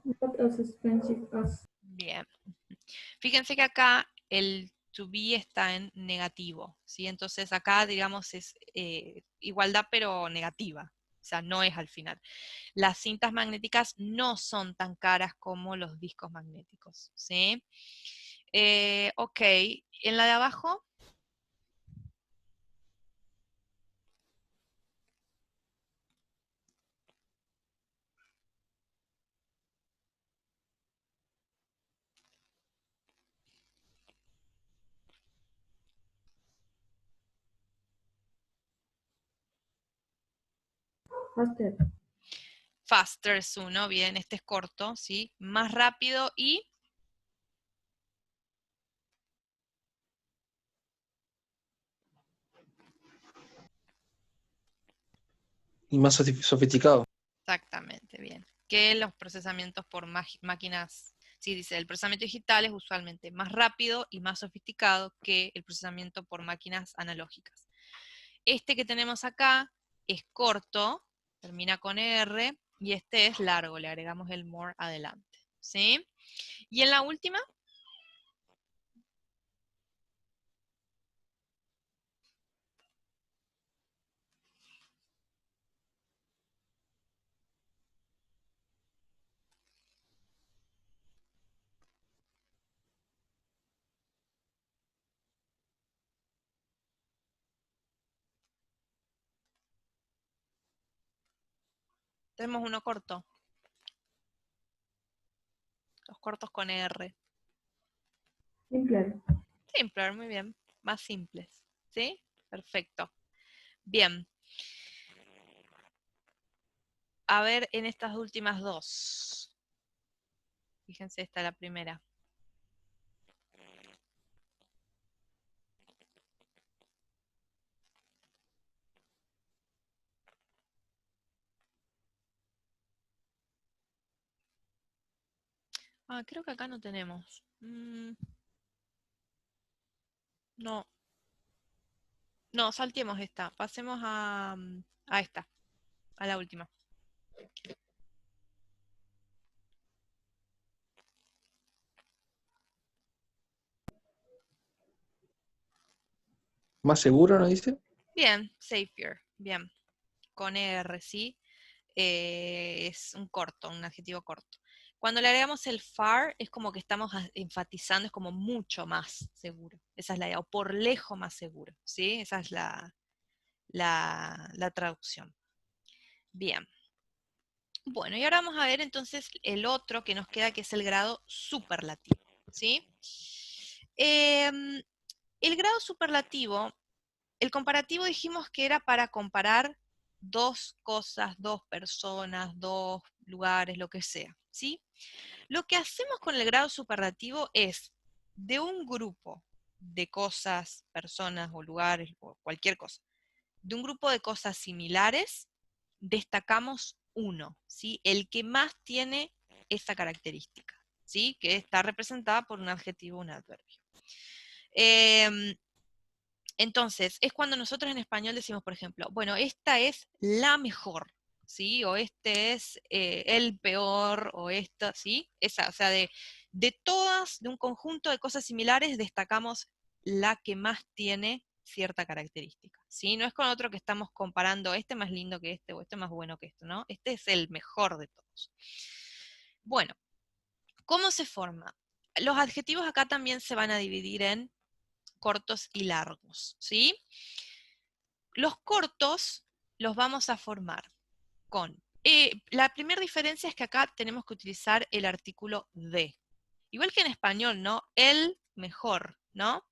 What else is friendship as? Bien. Fíjense que acá el to be está en negativo, ¿sí? Entonces acá, digamos, es igualdad pero negativa, o sea, no es al final. Las cintas magnéticas no son tan caras como los discos magnéticos, ¿sí? Ok, en la de abajo, Faster. faster es uno, bien, este es corto, ¿sí? Más rápido y Y más sofisticado. exactamente, bien. Que los procesamientos por máquinas, sí, dice, el procesamiento digital es usualmente más rápido y más sofisticado que el procesamiento por máquinas analógicas. Este que tenemos acá es corto, termina con R, y este es largo, le agregamos el more adelante, ¿sí? Y en la última, tenemos uno corto, los cortos con R. Simpler. Simpler, muy bien, más simples, ¿sí? Perfecto. Bien. A ver, en estas últimas dos. Fíjense, esta es la primera. Ah, creo que acá no tenemos. No, no, salteemos esta. Pasemos a esta, a la última. ¿Más seguro, no dice? Bien, safer, bien. Con R, ¿sí? Es un corto, un adjetivo corto. Cuando le agregamos el far, es como que estamos enfatizando, es como mucho más seguro. Esa es la idea, o por lejos más seguro, ¿sí? Esa es la traducción. Bien. Bueno, y ahora vamos a ver entonces el otro que nos queda, que es el grado superlativo, ¿sí? El grado superlativo, el comparativo dijimos que era para comparar dos cosas, dos personas, dos lugares, lo que sea, ¿sí? Lo que hacemos con el grado superlativo es de un grupo de cosas, personas o lugares o cualquier cosa, de un grupo de cosas similares, destacamos uno, ¿sí? El que más tiene esa característica, ¿sí? Que está representada por un adjetivo o un adverbio. Entonces, es cuando nosotros en español decimos, por ejemplo, bueno, esta es la mejor, ¿sí? O este es el peor, o esta, ¿sí? Esa, o sea, de todas, de un conjunto de cosas similares, destacamos la que más tiene cierta característica, ¿sí? No es con otro que estamos comparando, este más lindo que este, o este más bueno que este, ¿no? Este es el mejor de todos. Bueno, ¿cómo se forma? Los adjetivos acá también se van a dividir en cortos y largos, ¿sí? Los cortos los vamos a formar con... la primera diferencia es que acá tenemos que utilizar el artículo de. Igual que en español, ¿no? El mejor, ¿no?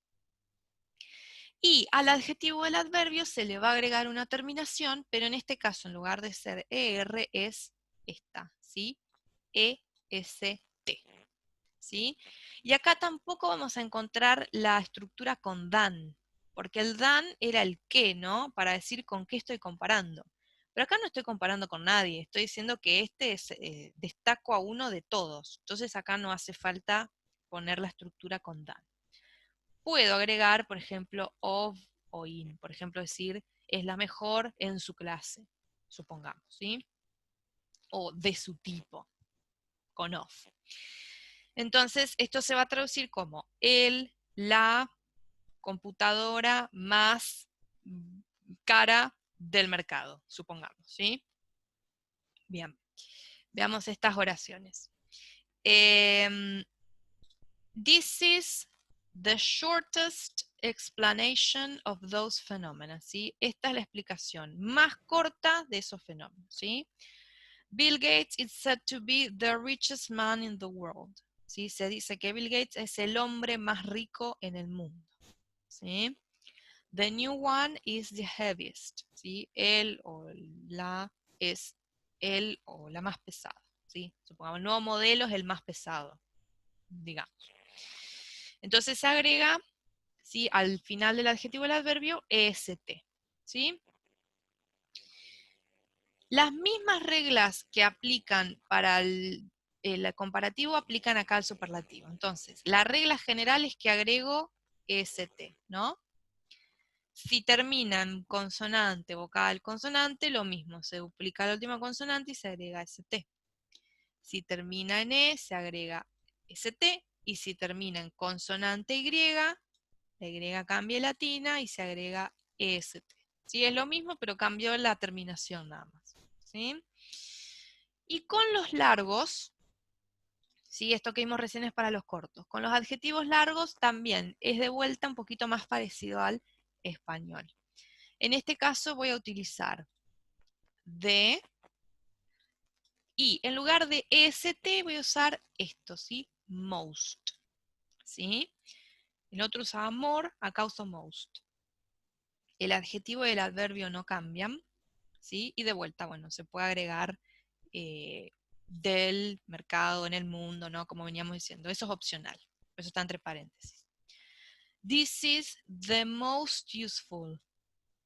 Y al adjetivo del adverbio se le va a agregar una terminación, pero en este caso, en lugar de ser ER, es esta, ¿sí? EST, ¿sí? Y acá tampoco vamos a encontrar la estructura con dan, porque el dan era el qué, ¿no? Para decir con qué estoy comparando. Pero acá no estoy comparando con nadie, estoy diciendo que este es, destaco a uno de todos. Entonces acá no hace falta poner la estructura con dan. Puedo agregar, por ejemplo, of o in. Por ejemplo, decir, es la mejor en su clase, supongamos, ¿sí? O de su tipo. con of. Entonces, esto se va a traducir como el, la computadora más cara del mercado, supongamos, ¿sí? Bien, veamos estas oraciones. This is the shortest explanation of those phenomena, ¿sí? Esta es la explicación más corta de esos fenómenos, ¿sí? Bill Gates is said to be the richest man in the world, ¿sí? Se dice que Bill Gates es el hombre más rico en el mundo, ¿sí? The new one is the heaviest, ¿sí? Él o la es el o la más pesada, ¿sí? Supongamos, el nuevo modelo es el más pesado, digamos. Entonces se agrega, ¿sí?, al final del adjetivo del adverbio, est, ¿sí? Las mismas reglas que aplican para el comparativo aplican acá al superlativo. Entonces, la regla general es que agrego est, ¿no? Si terminan consonante, vocal, consonante, lo mismo, se duplica la última consonante y se agrega st. Si termina en e, se agrega st, y si termina en consonante y, la y cambia latina y se agrega est. Sí, es lo mismo, pero cambió la terminación nada más. ¿Sí? Y con los largos, ¿sí?, esto que vimos recién es para los cortos. Con los adjetivos largos también es de vuelta un poquito más parecido al español. En este caso voy a utilizar de, y en lugar de est voy a usar esto, ¿sí? Most. ¿Sí? El otro usaba more, acá uso most. El adjetivo y el adverbio no cambian, ¿sí? Y de vuelta, bueno, se puede agregar del mercado, en el mundo, ¿no? Como veníamos diciendo, eso es opcional, eso está entre paréntesis. This is the most useful,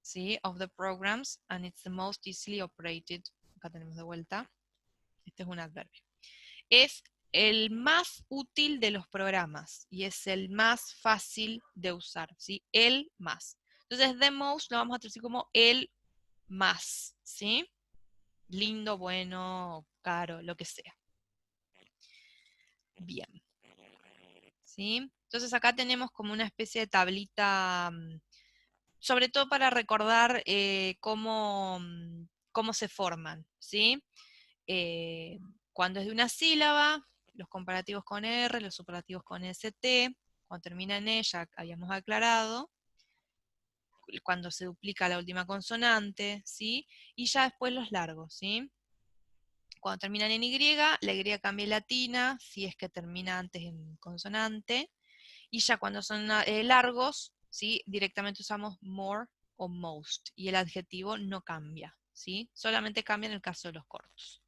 ¿sí?, of the programs, and it's the most easily operated. Acá tenemos de vuelta, este es un adverbio. Es el más útil de los programas y es el más fácil de usar, ¿sí? El más. Entonces, the most lo vamos a traducir como el más, ¿sí? Lindo, bueno, caro, lo que sea. Bien. ¿Sí? Entonces acá tenemos como una especie de tablita, sobre todo para recordar cómo se forman, ¿sí? Cuando es de una sílaba, los comparativos con R, los superlativos con ST, cuando termina en E, ya habíamos aclarado, cuando se duplica la última consonante, ¿sí? Y ya después los largos, ¿sí? Cuando terminan en Y, la Y cambia latina, si es que termina antes en consonante, y ya cuando son largos, ¿sí?, directamente usamos more o most, y el adjetivo no cambia, ¿sí? Solamente cambia en el caso de los cortos.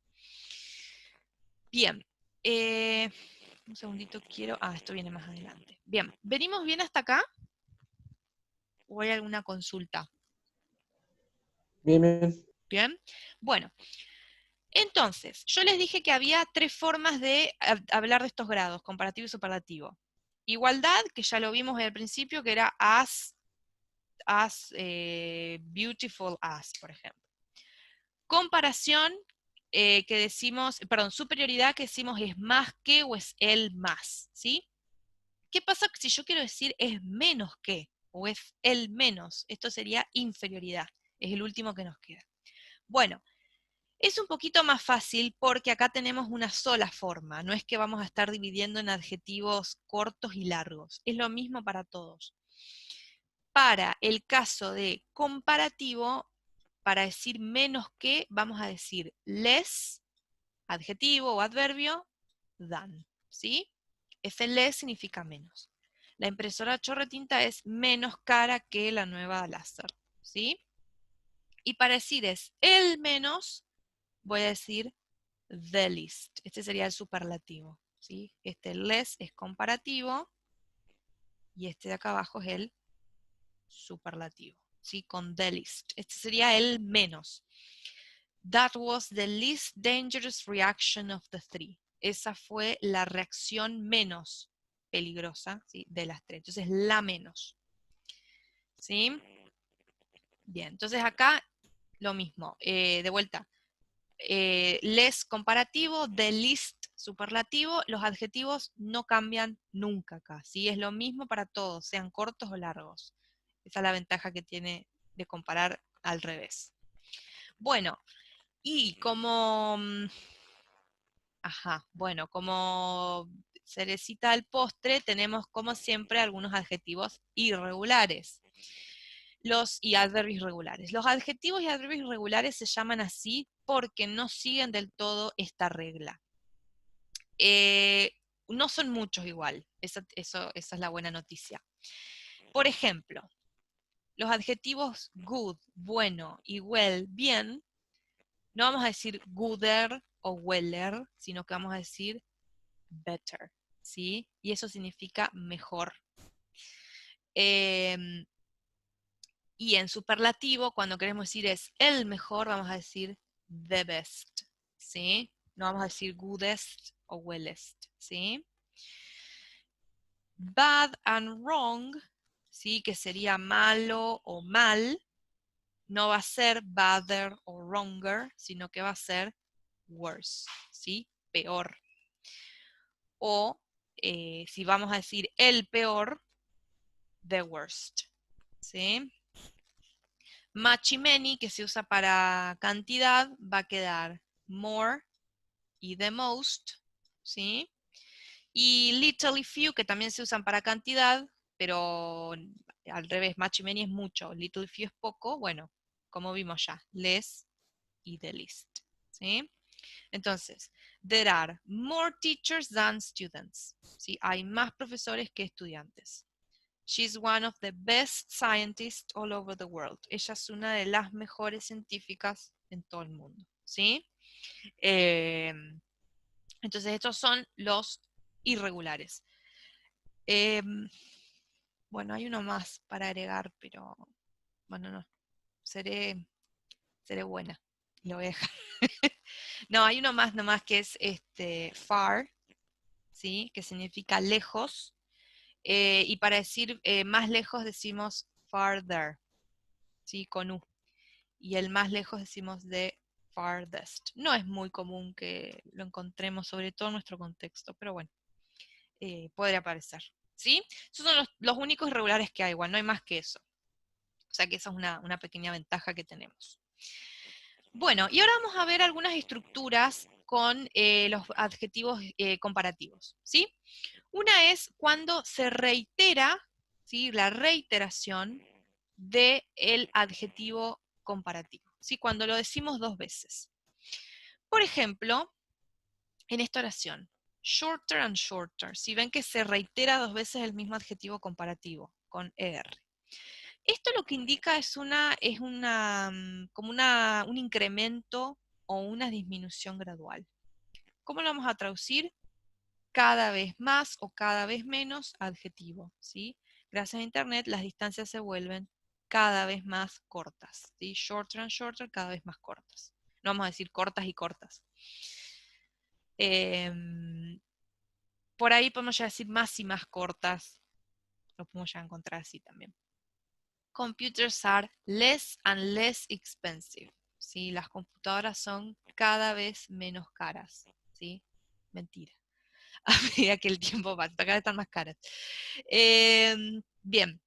Bien, un segundito quiero, esto viene más adelante. Bien, ¿venimos bien hasta acá? ¿O hay alguna consulta? Bien, bien. Bien, bueno. Entonces, yo les dije que había 3 formas de hablar de estos grados, comparativo y superlativo. Igualdad, que ya lo vimos al principio, que era as beautiful as, por ejemplo. Comparación, que decimos, perdón, superioridad, que decimos es más que o es el más, ¿sí? ¿Qué pasa si yo quiero decir es menos que o es el menos? Esto sería inferioridad, es el último que nos queda. Bueno, es un poquito más fácil porque acá tenemos una sola forma, no es que vamos a estar dividiendo en adjetivos cortos y largos, es lo mismo para todos. Para el caso de comparativo, para decir menos que, vamos a decir less, adjetivo o adverbio, than, ¿sí? Ese less significa menos. La impresora chorretinta es menos cara que la nueva láser, ¿sí? Y para decir es el menos, voy a decir the least. Este sería el superlativo, ¿sí? Este less es comparativo y este de acá abajo es el superlativo, ¿sí? Con the least. Este sería el menos. That was the least dangerous reaction of the 3. Esa fue la reacción menos peligrosa, ¿sí?, de las 3. Entonces, la menos. ¿Sí? Bien, entonces acá lo mismo. De vuelta. Less comparativo, the least superlativo, los adjetivos no cambian nunca acá, ¿sí? Es lo mismo para todos, sean cortos o largos. Esa es la ventaja que tiene de comparar al revés. Bueno, y como... bueno, como cerecita del postre, tenemos como siempre algunos adjetivos irregulares. Y adverbios regulares. Los adjetivos y adverbios regulares se llaman así porque no siguen del todo esta regla. No son muchos igual, esa es la buena noticia. Por ejemplo, los adjetivos good, bueno, y well, bien, no vamos a decir gooder o weller, sino que vamos a decir better, ¿sí? Y eso significa mejor. Y en superlativo, cuando queremos decir es el mejor, vamos a decir the best, ¿sí? No vamos a decir goodest o wellest, ¿sí? Bad and wrong, ¿sí? Que sería malo o mal, no va a ser badder o wronger, sino que va a ser worse, ¿sí? Peor. O si vamos a decir el peor, the worst, ¿sí? Much y many, que se usa para cantidad, va a quedar more y the most, ¿sí? Y little y few, que también se usan para cantidad, pero al revés, much y many es mucho, little y few es poco, bueno, como vimos ya, less y the least, ¿sí? Entonces, there are more teachers than students, ¿sí? Hay más profesores que estudiantes. She's one of the best scientists all over the world. Ella es una de las mejores científicas en todo el mundo, ¿sí? Entonces estos son los irregulares. Bueno, hay uno más para agregar, pero bueno, no, seré buena. Lo voy a dejar. No, hay uno más nomás que es far, ¿sí? Que significa lejos. Y para decir más lejos decimos farther, ¿sí? Con U. Y el más lejos decimos the farthest. No es muy común que lo encontremos, sobre todo en nuestro contexto, pero bueno, podría aparecer, ¿sí? Esos son los únicos irregulares que hay, igual, no hay más que eso. O sea que esa es una pequeña ventaja que tenemos. Bueno, y ahora vamos a ver algunas estructuras con los adjetivos comparativos, ¿sí? Una es cuando se reitera, ¿sí? La reiteración del adjetivo comparativo, ¿sí? Cuando lo decimos dos veces. Por ejemplo, en esta oración, shorter and shorter, si ven que se reitera dos veces el mismo adjetivo comparativo, con ER. Esto lo que indica es como un incremento o una disminución gradual. ¿Cómo lo vamos a traducir? Cada vez más o cada vez menos adjetivo, ¿sí? Gracias a Internet las distancias se vuelven cada vez más cortas, ¿sí? Shorter and shorter, cada vez más cortas. No vamos a decir cortas y cortas. Por ahí podemos ya decir más y más cortas. Lo podemos ya encontrar así también. Computers are less and less expensive. ¿Sí? Las computadoras son cada vez menos caras. ¿Sí? Mentira. A medida que el tiempo pasa, cada vez están más caras. Bien.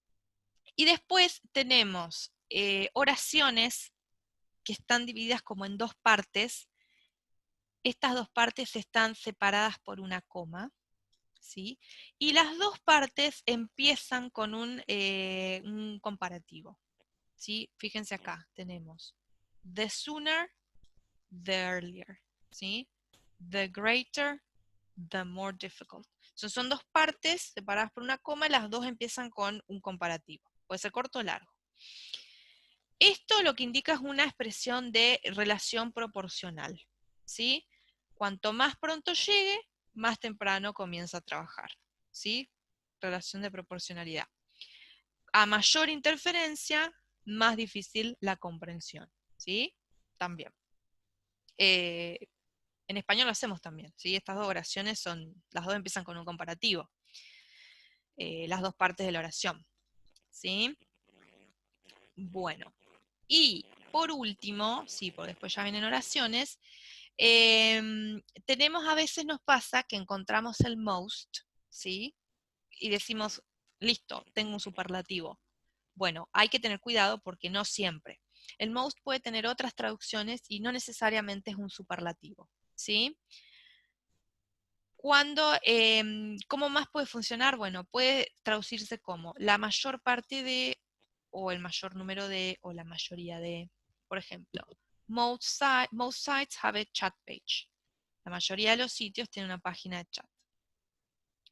Y después tenemos oraciones que están divididas como en dos partes. Estas dos partes están separadas por una coma, ¿sí? Y las dos partes empiezan con un comparativo, ¿sí? Fíjense acá, tenemos the sooner, the earlier, ¿sí? The greater, the more difficult. Son dos partes separadas por una coma y las dos empiezan con un comparativo. Puede ser corto o largo. Esto lo que indica es una expresión de relación proporcional, ¿sí? Cuanto más pronto llegue, más temprano comienza a trabajar, ¿sí? Relación de proporcionalidad. A mayor interferencia, más difícil la comprensión, ¿sí? También. En español lo hacemos también, ¿sí? Estas dos oraciones las dos empiezan con un comparativo. Las dos partes de la oración, ¿sí? Bueno. Y por último, sí, porque después ya vienen oraciones, Tenemos, a veces nos pasa que encontramos el most, ¿sí? Y decimos, listo, tengo un superlativo. Bueno, hay que tener cuidado porque no siempre. El most puede tener otras traducciones y no necesariamente es un superlativo, ¿sí? ¿Cómo más puede funcionar? Bueno, puede traducirse como la mayor parte de, o el mayor número de, o la mayoría de. Por ejemplo, most sites have a chat page. La mayoría de los sitios tienen una página de chat.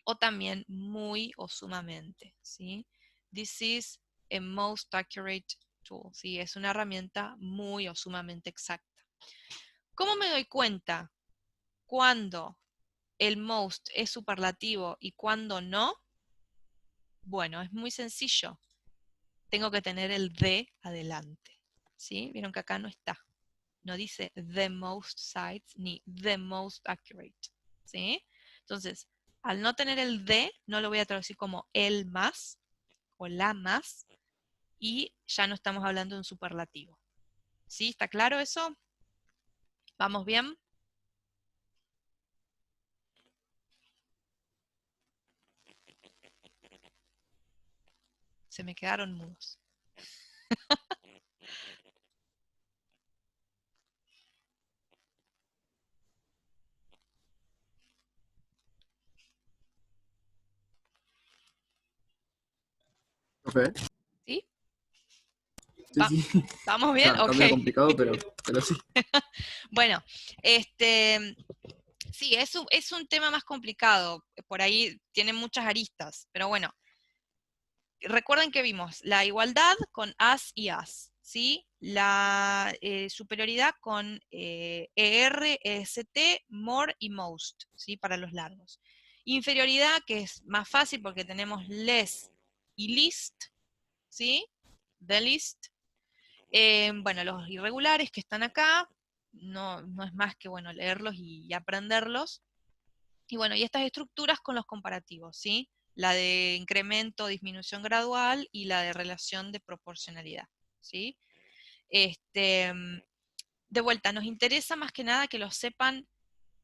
O también muy o sumamente, ¿sí? This is a most accurate tool, ¿sí? Es una herramienta muy o sumamente exacta. ¿Cómo me doy cuenta cuando el most es superlativo y cuando no? Bueno, es muy sencillo. Tengo que tener el de adelante, ¿sí? Vieron que acá no está. No dice the most sites ni the most accurate, ¿sí? Entonces, al no tener el de, no lo voy a traducir como el más o la más, y ya no estamos hablando de un superlativo. ¿Sí? ¿Está claro eso? ¿Vamos bien? Se me quedaron mudos. Profe, ¿Sí? sí, Va- sí. ¿Vamos bien? Está Ok. medio complicado, pero sí. Bueno, sí, es un tema más complicado. Por ahí tiene muchas aristas, pero bueno, recuerden que vimos la igualdad con as y as, ¿sí? La superioridad con ER, EST, more y most, ¿sí? Para los largos. Inferioridad, que es más fácil porque tenemos less y least, ¿sí? The least. Bueno, los irregulares que están acá, no es más que, bueno, leerlos y aprenderlos. Y bueno, y estas estructuras con los comparativos, ¿sí? La de incremento, disminución gradual y la de relación de proporcionalidad, ¿sí? De vuelta, nos interesa más que nada que los sepan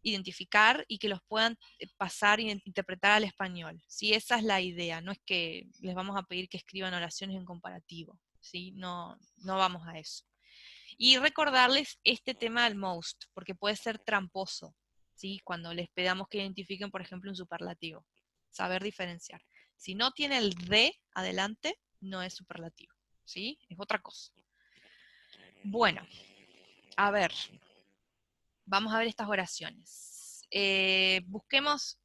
identificar y que los puedan pasar e interpretar al español, ¿sí? Esa es la idea, no es que les vamos a pedir que escriban oraciones en comparativo, ¿sí? No vamos a eso. Y recordarles este tema del most, porque puede ser tramposo, ¿sí? Cuando les pedamos que identifiquen, por ejemplo, un superlativo. Saber diferenciar. Si no tiene el de adelante, no es superlativo, ¿sí? Es otra cosa. Bueno, a ver, vamos a ver estas oraciones. Busquemos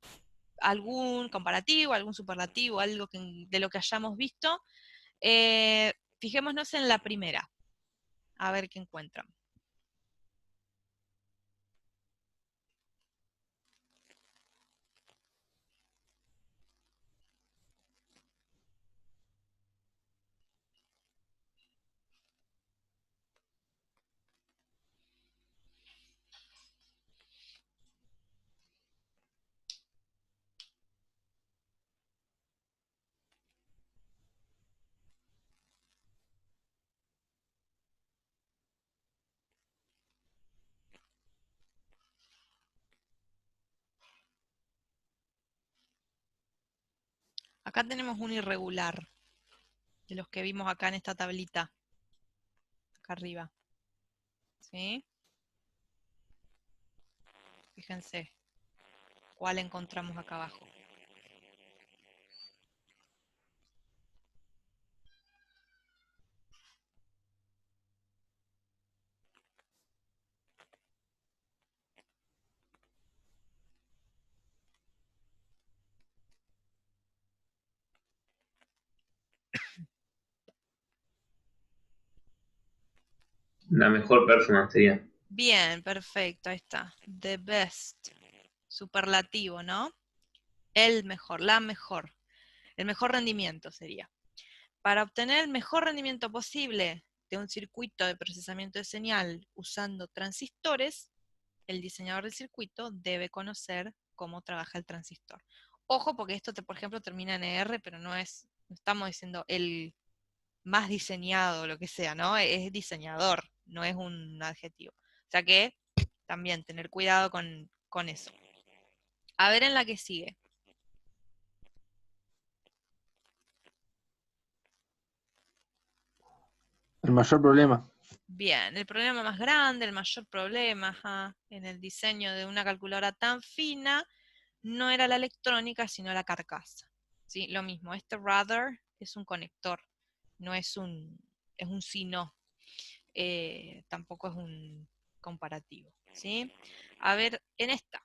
algún comparativo, algún superlativo, algo de lo que hayamos visto. Fijémonos en la primera, a ver qué encuentran. Acá tenemos un irregular, de los que vimos acá en esta tablita, acá arriba. ¿Sí? Fíjense cuál encontramos acá abajo. La mejor persona sería. Bien, perfecto, ahí está. The best. Superlativo, ¿no? El mejor, la mejor. El mejor rendimiento sería. Para obtener el mejor rendimiento posible de un circuito de procesamiento de señal usando transistores, el diseñador del circuito debe conocer cómo trabaja el transistor. Ojo, porque esto, por ejemplo, termina en ER, pero no estamos diciendo el más diseñado, lo que sea, ¿no? Es diseñador, no es un adjetivo. O sea que También tener cuidado con eso. A ver en la que sigue. El mayor problema. Bien, el problema más grande, el mayor problema, ajá, en el diseño de una calculadora tan fina no era la electrónica, sino la carcasa. ¿Sí? Lo mismo, este rather es un conector, no es es un sí no, tampoco es un comparativo. ¿Sí? A ver, en esta.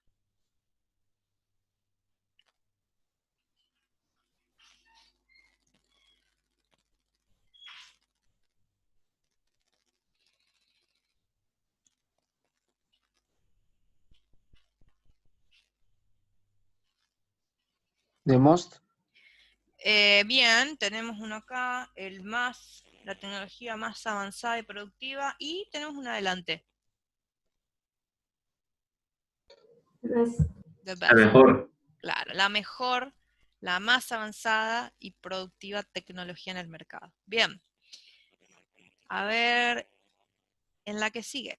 De most. Bien, tenemos uno acá, la tecnología más avanzada y productiva, y tenemos una adelante, Best. the La best. mejor. Claro, la mejor, la más avanzada y productiva tecnología en el mercado. Bien, a ver, en la que sigue.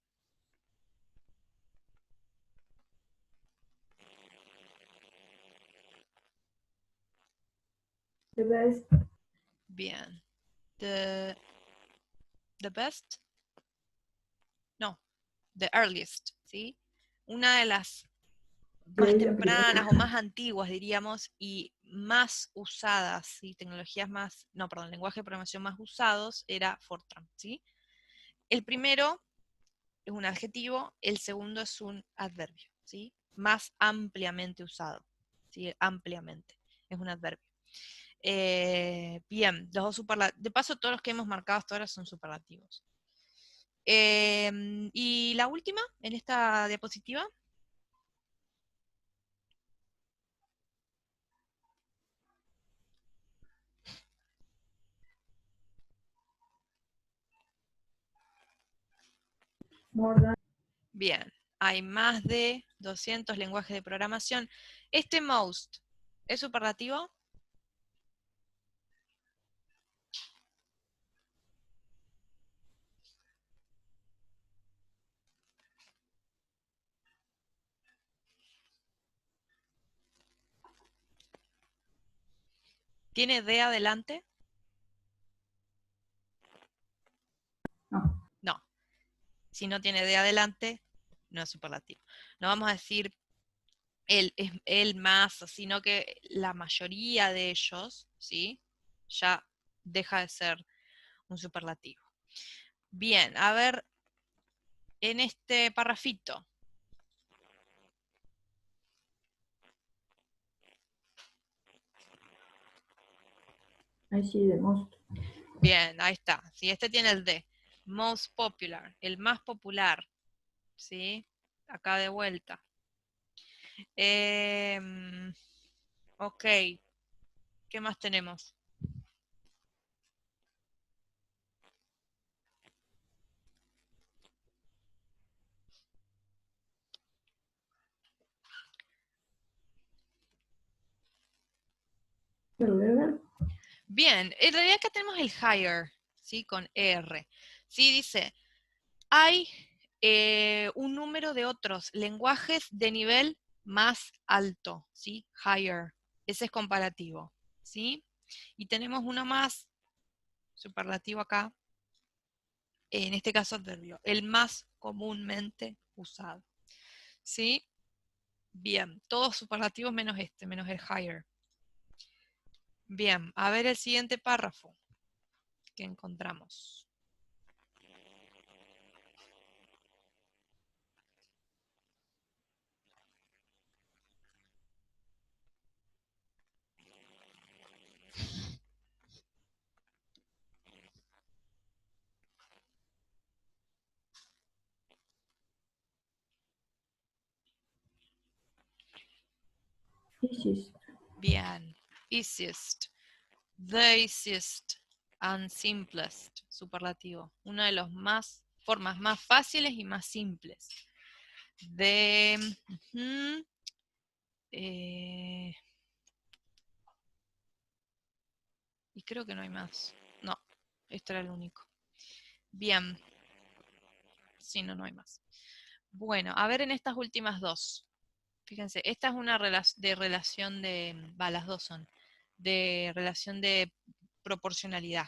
The best. Bien, the, the best, no, the earliest, ¿sí? Una de las más Sí, la tempranas primera. o más antiguas, diríamos, y más usadas, ¿sí? Tecnologías más, no, perdón, lenguaje de programación más usados era Fortran, ¿sí? El primero es un adjetivo, el segundo es un adverbio, ¿sí? Más ampliamente usado, ¿sí? Ampliamente, es un adverbio. Bien, los dos superlativos. De paso, todos los que hemos marcado hasta ahora son superlativos. Y la última, en esta diapositiva. More than. Bien, hay más de 200 lenguajes de programación. Este most, ¿es superlativo? ¿Tiene de adelante? No. No. Si no tiene de adelante, no es superlativo. No vamos a decir el más, sino que la mayoría de ellos, ¿sí? Ya deja de ser un superlativo. Bien, a ver, en este parrafito. I see the most. Bien, ahí está. Sí, este tiene el de. Most popular, el más popular. ¿Sí? Acá de vuelta. Ok, ¿qué más tenemos? The level. Bien, en realidad acá tenemos el higher, ¿sí? Con R. Sí, dice, hay un número de otros lenguajes de nivel más alto, ¿sí? Higher. Ese es comparativo, ¿sí? Y tenemos uno más, superlativo acá, en este caso adverbio, el más comúnmente usado, ¿sí? Bien, todos superlativos menos este, menos el higher. Bien, a ver el siguiente párrafo que encontramos. Easiest. Bien, easiest, the easiest and simplest, superlativo. Una de las formas más fáciles y más simples. De... ujú, eh, y creo que no hay más. No, este era el único. Bien. Sí, no, no hay más. Bueno, a ver en estas últimas dos. Fíjense, esta es una relación de, las dos son, de relación de proporcionalidad.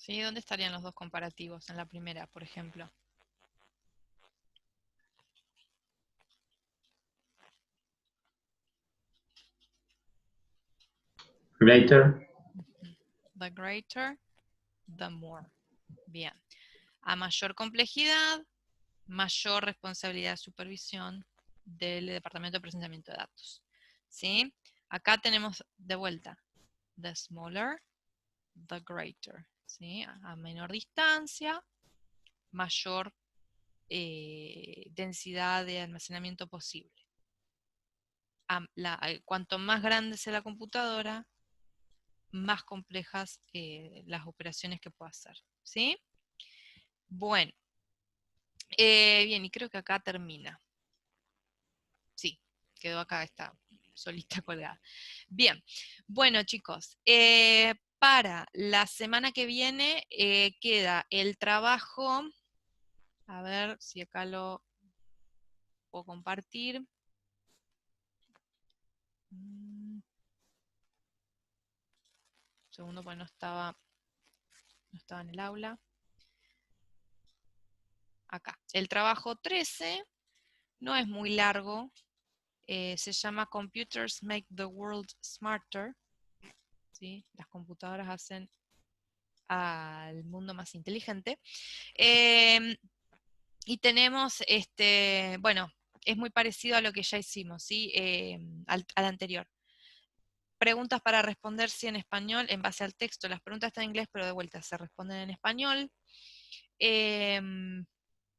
¿Sí? ¿Dónde estarían los dos comparativos en la primera, por ejemplo? Later. The greater, the more. Bien. A mayor complejidad, mayor responsabilidad de supervisión del Departamento de Procesamiento de Datos. ¿Sí? Acá tenemos de vuelta, the smaller, the greater. ¿Sí? A menor distancia, mayor densidad de almacenamiento posible. Cuanto más grande sea la computadora, más complejas las operaciones que pueda hacer. ¿Sí? Bueno. Bien, y creo que acá termina. Sí, quedó acá, está solita colgada. Bien, bueno chicos, para la semana que viene queda el trabajo, a ver si acá lo puedo compartir. Segundo, pues no estaba en el aula. Acá, el trabajo 13 no es muy largo, se llama Computers Make the World Smarter. ¿Sí? Las computadoras hacen al mundo más inteligente. Y tenemos, bueno, es muy parecido a lo que ya hicimos, ¿sí? Al anterior. Preguntas para responder, sí, en español, en base al texto. Las preguntas están en inglés, pero de vuelta se responden en español.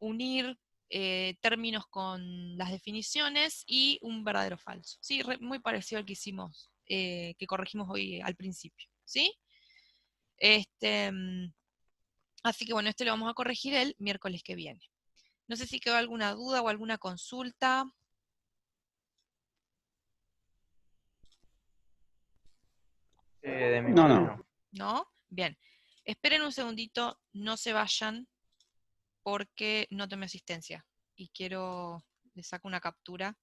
Unir términos con las definiciones y un verdadero o falso. Sí, muy parecido al que hicimos, que corregimos hoy al principio, ¿sí? Así que bueno, lo vamos a corregir el miércoles que viene. No sé si quedó alguna duda o alguna consulta. De mi No, parte no. no. ¿No? Bien. Esperen un segundito, no se vayan, porque no tomé asistencia. Y les saco una captura.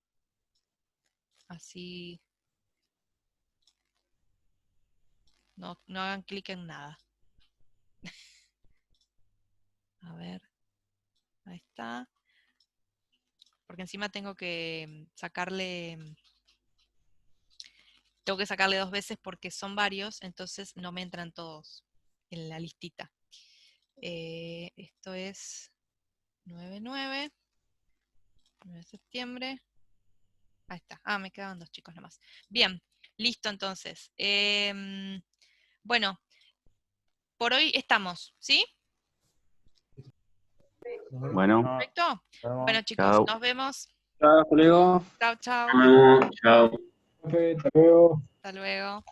Así no hagan clic en nada. A ver. Ahí está. Porque encima tengo que sacarle 2 veces porque son varios, entonces no me entran todos en la listita. Esto es 9/9 de septiembre. Ahí está. Ah, me quedaban 2 chicos nomás. Bien, listo entonces. Bueno, por hoy estamos, ¿sí? Bueno, ¿Perfecto? Bueno chicos, Chao. nos vemos. hasta luego. Chao, chao. Nos vemos. Chao. Profe, hasta luego. Hasta luego.